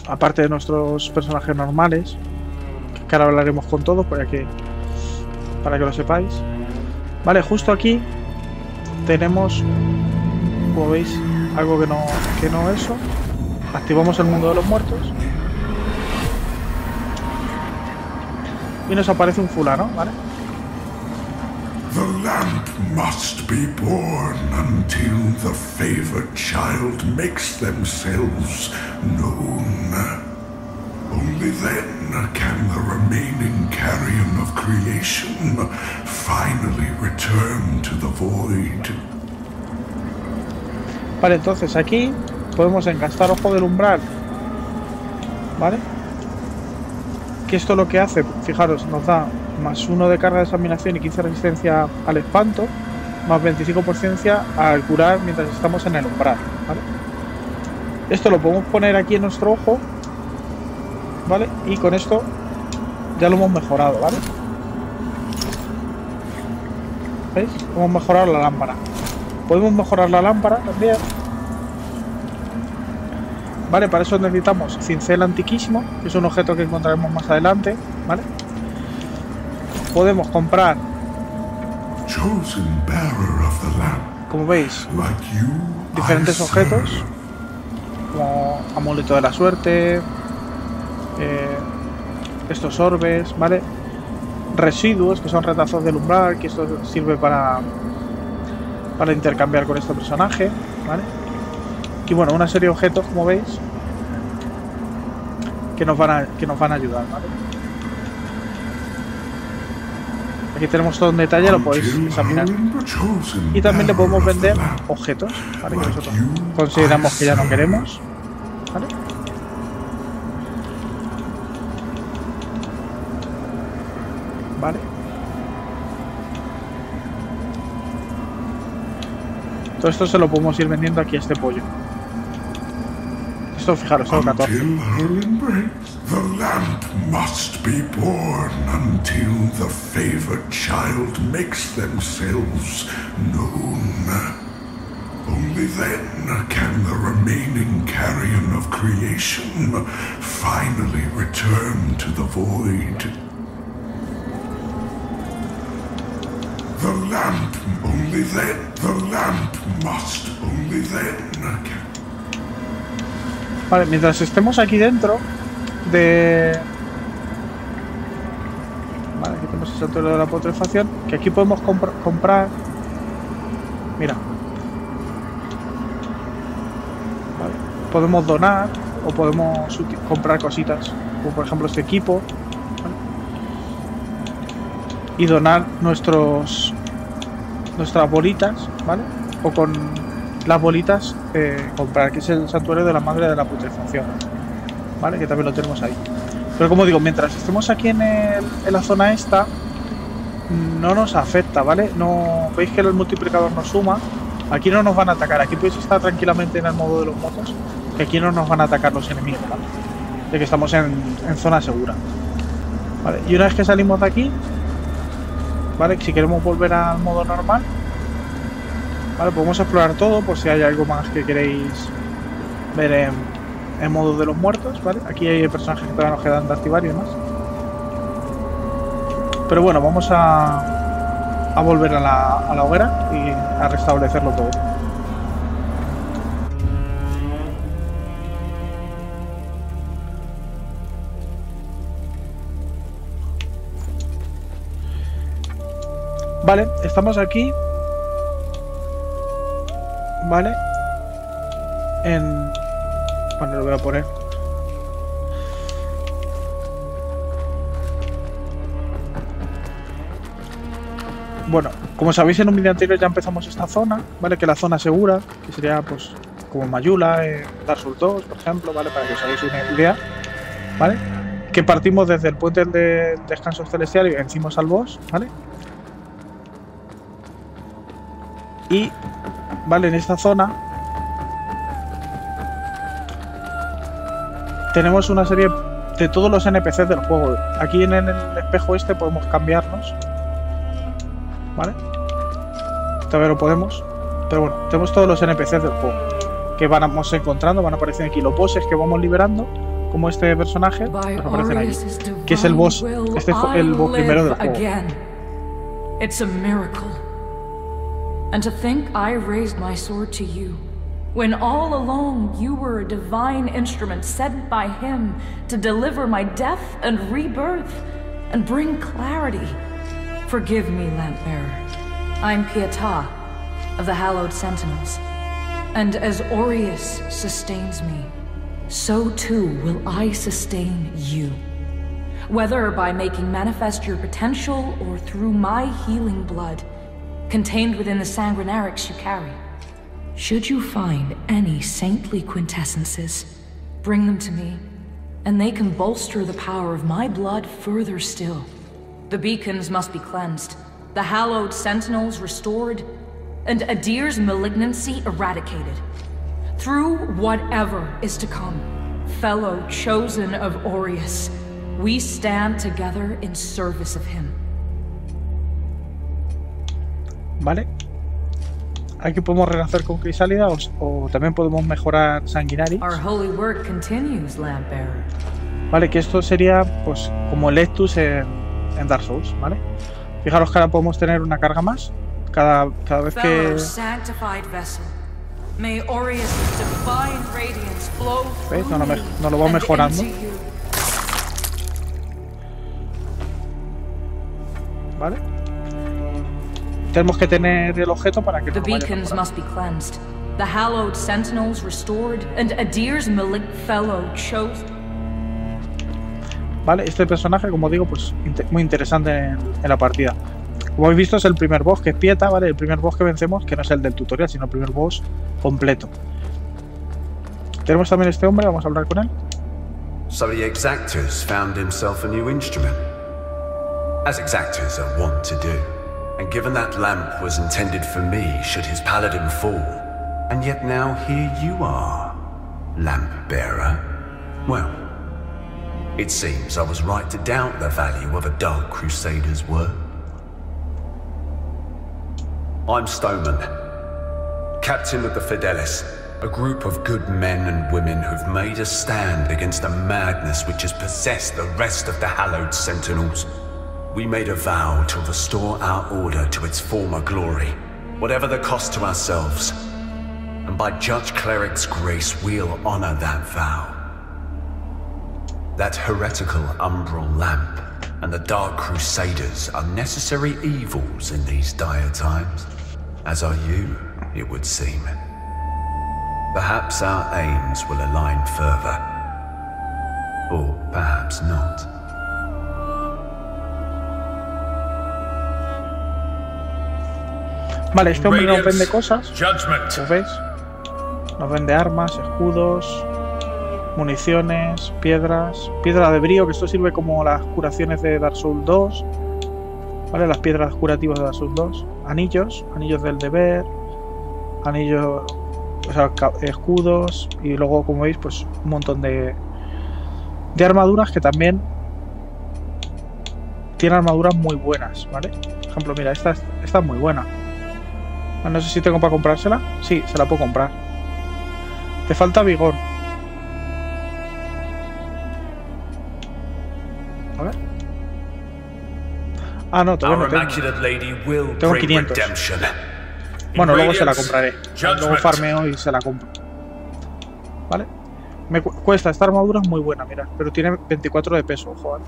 aparte de nuestros personajes normales, que ahora hablaremos con todos para que lo sepáis. Vale, justo aquí tenemos, como veis, algo que no eso. Activamos el mundo de los muertos y nos aparece un fulano, ¿vale? The lamp must be born until the favored child makes themselves known. Only then can the remaining carrion of creation finally return to the void. Vale, entonces aquí podemos engastar ojo del umbral, ¿vale? Que esto lo que hace, fijaros, nos da más 1 de carga de examinación y 15 resistencia al espanto, más 25 potencia al curar mientras estamos en el umbral, ¿vale? Esto lo podemos poner aquí en nuestro ojo, ¿vale? Y con esto ya lo hemos mejorado, ¿vale? ¿Veis? Hemos mejorado la lámpara. Podemos mejorar la lámpara también. Vale, para eso necesitamos cincel antiquísimo, que es un objeto que encontraremos más adelante, ¿vale? Podemos comprar, como veis, diferentes objetos, como amuleto de la suerte, estos orbes, ¿vale? Residuos, que son retazos del umbral, que esto sirve para intercambiar con este personaje, ¿vale? Y bueno, una serie de objetos, como veis, que nos van a ayudar, ¿vale? Aquí tenemos todo en detalle, lo podéis examinar. Y también le podemos vender objetos, ¿vale? Que nosotros consideramos que ya no queremos, ¿vale? Vale. Todo esto se lo podemos ir vendiendo aquí a este pollo. Esto, fijaros, son 14. The lamp must be born until the favored child makes themselves known. Only then can the remaining carrion of creation finally return to the void. The lamp, only then, the lamp must, only then can... Vale, mientras estemos aquí dentro de... Vale, aquí tenemos el santuario de la putrefacción, que aquí podemos comprar... Mira. Vale. Podemos donar o podemos comprar cositas, como por ejemplo este equipo, ¿vale? Y donar nuestras bolitas, ¿vale? O con las bolitas comprar, que es el santuario de la madre de la putrefacción, ¿vale? Que también lo tenemos ahí. Pero como digo, mientras estemos aquí en la zona esta, no nos afecta, ¿vale? No veis que el multiplicador nos suma. Aquí no nos van a atacar. Aquí podéis estar tranquilamente en el modo de los motos, que aquí no nos van a atacar los enemigos, ¿vale? De que estamos en zona segura, ¿vale? Y una vez que salimos de aquí, ¿vale? Si queremos volver al modo normal, ¿vale? Podemos explorar todo por si hay algo más que queréis ver en modo de los muertos, ¿vale? Aquí hay personajes que todavía nos quedan de activar y demás. Pero bueno, vamos a volver a la hoguera y a restablecerlo todo. Vale, estamos aquí. Vale. Bueno, lo voy a poner. Bueno, como sabéis, en un vídeo anterior ya empezamos esta zona, ¿vale? Que es la zona segura, que sería pues como Mayula, Dark Souls 2, por ejemplo, ¿vale? Para que os hagáis una idea, ¿vale? Que partimos desde el Puente del Descanso celestial y vencimos al boss, ¿vale? Y, vale, en esta zona tenemos una serie de todos los NPCs del juego. Aquí en el espejo este podemos cambiarnos, ¿vale? Todavía no podemos, pero bueno, tenemos todos los NPCs del juego que vamos encontrando, van apareciendo aquí los bosses que vamos liberando, como este personaje, nos aparecen ahí. Que es el boss. Este fue el boss primero del juego. It's a miracle. And to think I raised my sword to you, when all along you were a divine instrument sent by him to deliver my death and rebirth and bring clarity. Forgive me, Lampbearer. I'm Pietà of the Hallowed Sentinels. And as Aureus sustains me, so too will I sustain you. Whether by making manifest your potential or through my healing blood, contained within the sanguinarics you carry. Should you find any saintly quintessences, bring them to me, and they can bolster the power of my blood further still. The beacons must be cleansed, the hallowed sentinels restored, and Adir's malignancy eradicated. Through whatever is to come, fellow chosen of Aureus, we stand together in service of him. Vale. Aquí podemos renacer con Crisálida o también podemos mejorar Sanguinaris. Our holy work continues, Lampbearer. Vale, que esto sería pues como el Ectus en Dark Souls, ¿vale? Fijaros que ahora podemos tener una carga más cada vez que... ¿Veis? No lo va mejorando. ¿Vale? Tenemos que tener el objeto para que the beacons must be cleansed, the hallowed sentinels restored, and Adir's malignant fellow chose. Vale, este personaje, como digo, pues muy interesante en la partida. Como habéis visto, es el primer boss, que es Pietà, ¿vale? El primer boss que vencemos, que no es el del tutorial, sino el primer boss completo. Tenemos también este hombre, vamos a hablar con él. So the exactors found himself a new instrument, as exactors are wont to do. And given that lamp was intended for me should his paladin fall, and yet now here you are, lamp bearer. Well, it seems I was right to doubt the value of a Dark Crusader's word. I'm Stoneman, captain of the Fidelis, a group of good men and women who've made a stand against the madness which has possessed the rest of the Hallowed Sentinels. We made a vow to restore our order to its former glory, whatever the cost to ourselves. And by Judge Cleric's grace, we'll honor that vow. That heretical umbral lamp and the Dark Crusaders are necessary evils in these dire times, as are you, it would seem. Perhaps our aims will align further, or perhaps not. Vale, este hombre nos vende cosas, ¿lo ves? Nos vende armas, escudos, municiones, piedras, piedra de brío, que esto sirve como las curaciones de Dark Souls 2, ¿vale? Las piedras curativas de Dark Souls 2, anillos del deber, anillos, o sea, escudos, y luego, como veis, pues un montón de armaduras que también tienen armaduras muy buenas, ¿vale? Por ejemplo, mira, esta es muy buena. No sé si tengo para comprársela. Sí, se la puedo comprar. Te falta vigor. A ver. Ah, no, todavía no tengo. Tengo 500. Bueno, luego se la compraré. Luego farmeo y se la compro. ¿Vale? Me cuesta. Esta armadura es muy buena, mira. Pero tiene 24 de peso, joder.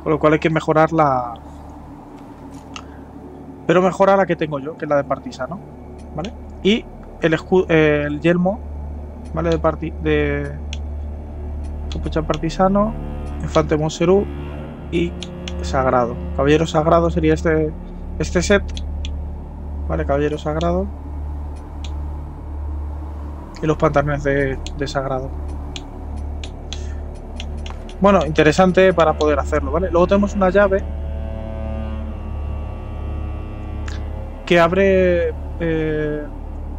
Con lo cual hay que mejorarla. Pero mejora la que tengo yo, que es la de partisano, ¿vale? Y el yelmo, ¿vale? De capucha partisano, infante monserú y sagrado. Caballero sagrado sería este set, ¿vale? Caballero sagrado. Y los pantalones de sagrado. Bueno, interesante para poder hacerlo, ¿vale? Luego tenemos una llave que abre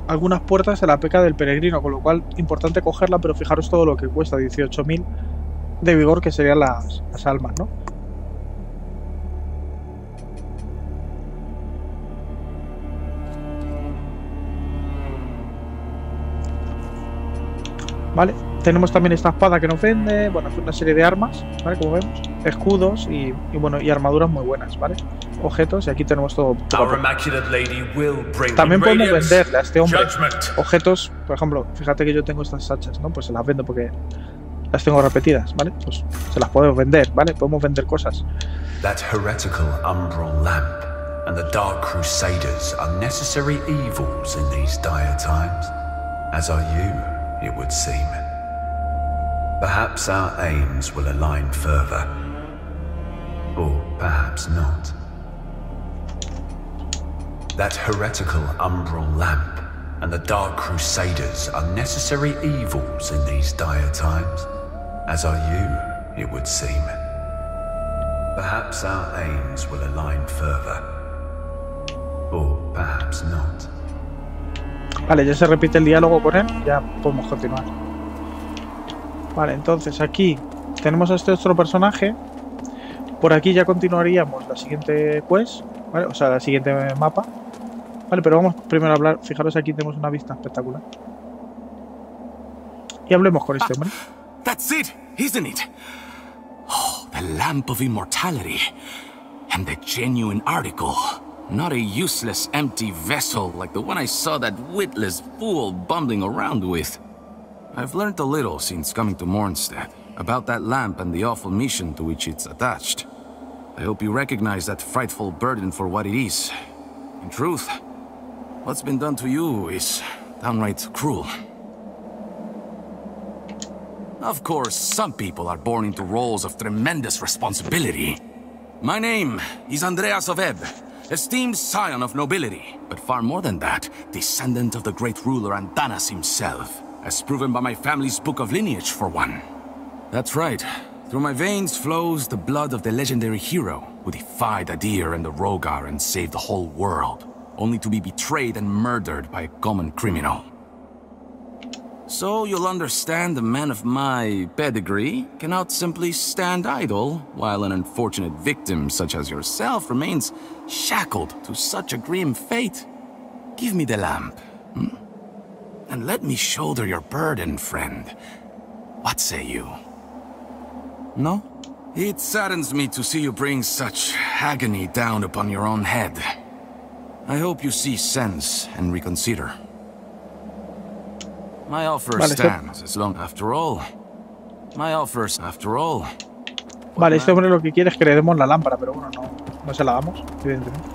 algunas puertas en la peca del peregrino, con lo cual importante cogerla, pero fijaros todo lo que cuesta, 18.000 de vigor, que serían las almas, ¿no? Vale, Tenemos también esta espada que nos vende, bueno, es una serie de armas, ¿vale? Como vemos, escudos y bueno, y armaduras muy buenas, ¿vale? Objetos, y aquí tenemos todo. También podemos venderle a este hombre objetos, por ejemplo, fíjate que yo tengo estas hachas, ¿no? Pues se las vendo porque las tengo repetidas, ¿vale? Pues se las podemos vender, ¿vale? Podemos vender cosas. That heretical umbral lamp and the dark crusaders are necessary evils in these dire times, as are you, it would seem. Perhaps our aims will align further, or perhaps not. That heretical umbral lamp and the dark crusaders are necessary evils in these dire times, as are you, it would seem. Perhaps our aims will align further, or perhaps not. Vale, ya se repite el diálogo con él, ya podemos continuar. Vale, entonces aquí tenemos a este otro personaje. Por aquí ya continuaríamos la siguiente quest, ¿vale? O sea, la siguiente mapa. Vale, pero vamos primero a hablar. Fijaros, aquí tenemos una vista espectacular. Y hablemos con este hombre. That's it, isn't it? Oh, the lamp of immortality. And the genuine article. Not a useless empty vessel like the one I saw that witless fool bumbling around with. I've learned a little since coming to Mornstead about that lamp and the awful mission to which it's attached. I hope you recognize that frightful burden for what it is. In truth, what's been done to you is downright cruel. Of course, some people are born into roles of tremendous responsibility. My name is Andreas of Ebb, esteemed scion of nobility, but far more than that, descendant of the great ruler Andanas himself, as proven by my family's book of lineage, for one. That's right. Through my veins flows the blood of the legendary hero who defied Adir and the Rogar and saved the whole world, only to be betrayed and murdered by a common criminal. So you'll understand a man of my pedigree cannot simply stand idle while an unfortunate victim such as yourself remains shackled to such a grim fate. Give me the lamp, and let me shoulder your burden, friend. What say you? No? It saddens me to see you bring such agony down upon your own head. I hope you see sense and reconsider. My offer stands as long after all. My offers after all. Vale, este hombre lo que quiere es que le demos la lámpara, pero bueno, no se la damos, evidentemente.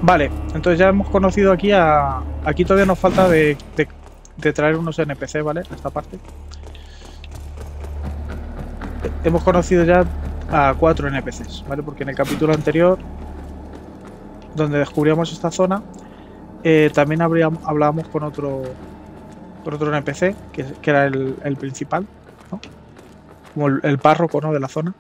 Vale, entonces ya hemos conocido aquí a... Aquí todavía nos falta de traer unos NPC, ¿vale? Esta parte. Hemos conocido ya a 4 NPCs, ¿vale? Porque en el capítulo anterior, donde descubríamos esta zona, también hablábamos con otro NPC, que era el principal, ¿no? Como el párroco, ¿no? De la zona.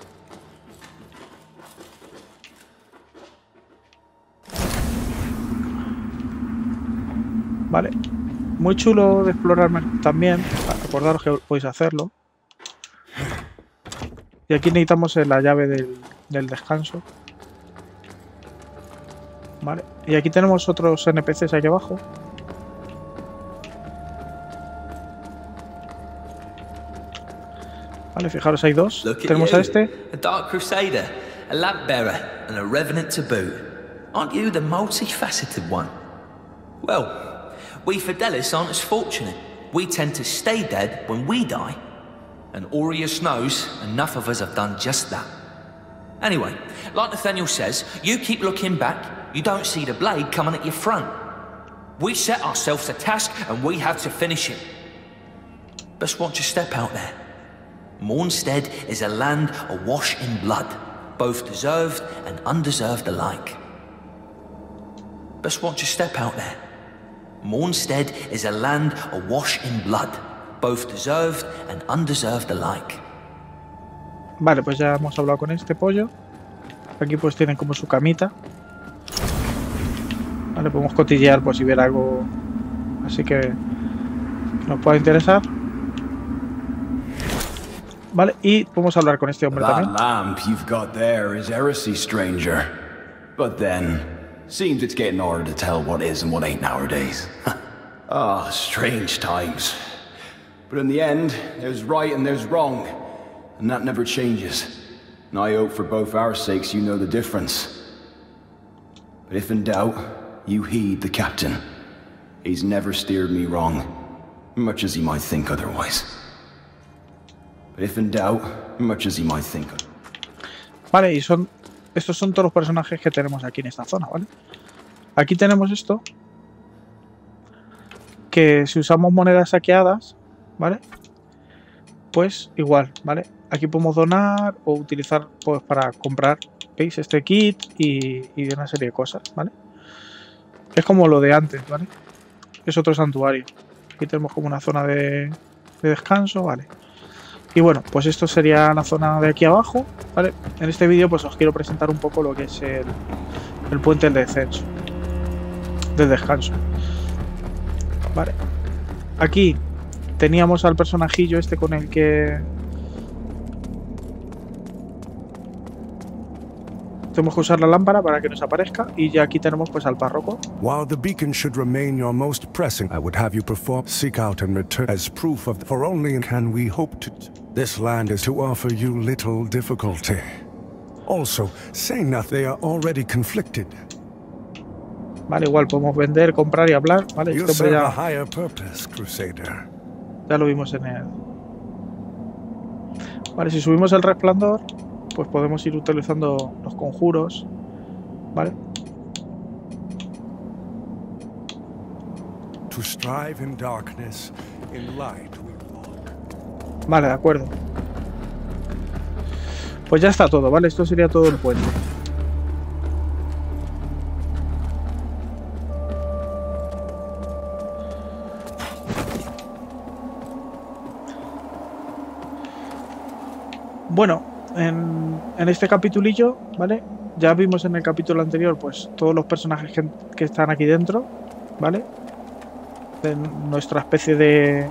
Vale, muy chulo de explorar también. Recordaros que podéis hacerlo. Y aquí necesitamos la llave del descanso. Vale, y aquí tenemos otros NPCs aquí abajo. Vale, fijaros, hay dos. Tenemos a este. A dark crusader, a lamp bearer, and a revenant to boot. Aren't you the multifaceted one? Well, we Fidelis aren't as fortunate. We tend to stay dead when we die. And Aureus knows enough of us have done just that. Anyway, like Nathaniel says, you keep looking back, you don't see the blade coming at your front. We set ourselves a task and we have to finish it. Best watch your step out there. Mornstead is a land awash in blood, both deserved and undeserved alike. Best watch your step out there. Mornstead is a land awash in blood, both deserved and undeserved alike. Vale, pues ya hemos hablado con este pollo. Aquí pues tienen como su camita. Vale, podemos cotillear por si ver algo así que nos pueda interesar. Vale, y podemos hablar con este hombre también. That lamp you've got there is heresy, stranger. But then, seems it's getting harder to tell what is and what ain't nowadays. Ah, strange times. But in the end, there's right and there's wrong. And that never changes. And I hope for both our sakes you know the difference. But if in doubt, you heed the captain. He's never steered me wrong, much as he might think otherwise. But if in doubt, much as he might think. Vale, y estos son todos los personajes que tenemos aquí en esta zona, ¿vale? Aquí tenemos esto, que si usamos monedas saqueadas, ¿vale? Pues igual, ¿vale? Aquí podemos donar o utilizar pues para comprar, ¿veis? Este kit y una serie de cosas, ¿vale? Es como lo de antes, ¿vale? Es otro santuario. Aquí tenemos como una zona de descanso, ¿vale? Y bueno, pues esto sería la zona de aquí abajo, ¿vale? En este vídeo pues os quiero presentar un poco lo que es el puente del descenso, del descanso, ¿vale? Aquí teníamos al personajillo este con el que tenemos que usar la lámpara para que nos aparezca, y ya aquí tenemos pues al párroco. While the beacon should remain your most pressing, I would have you perform, seek out and return as proof of, for only can we hope to. This land is to offer you little difficulty. Also, say not they are already conflicted. Vale, igual podemos vender, comprar y hablar, ¿vale? You Esto serve ya, a higher purpose, Crusader. ya lo vimos en el... Vale, si subimos el resplandor, pues podemos ir utilizando los conjuros, ¿vale? To strive in darkness, in light we walk. Vale, de acuerdo. Pues ya está todo, ¿vale? Esto sería todo el puente. Bueno, en este capitulillo, ¿vale? Ya vimos en el capítulo anterior pues todos los personajes que están aquí dentro, ¿vale? De nuestra especie de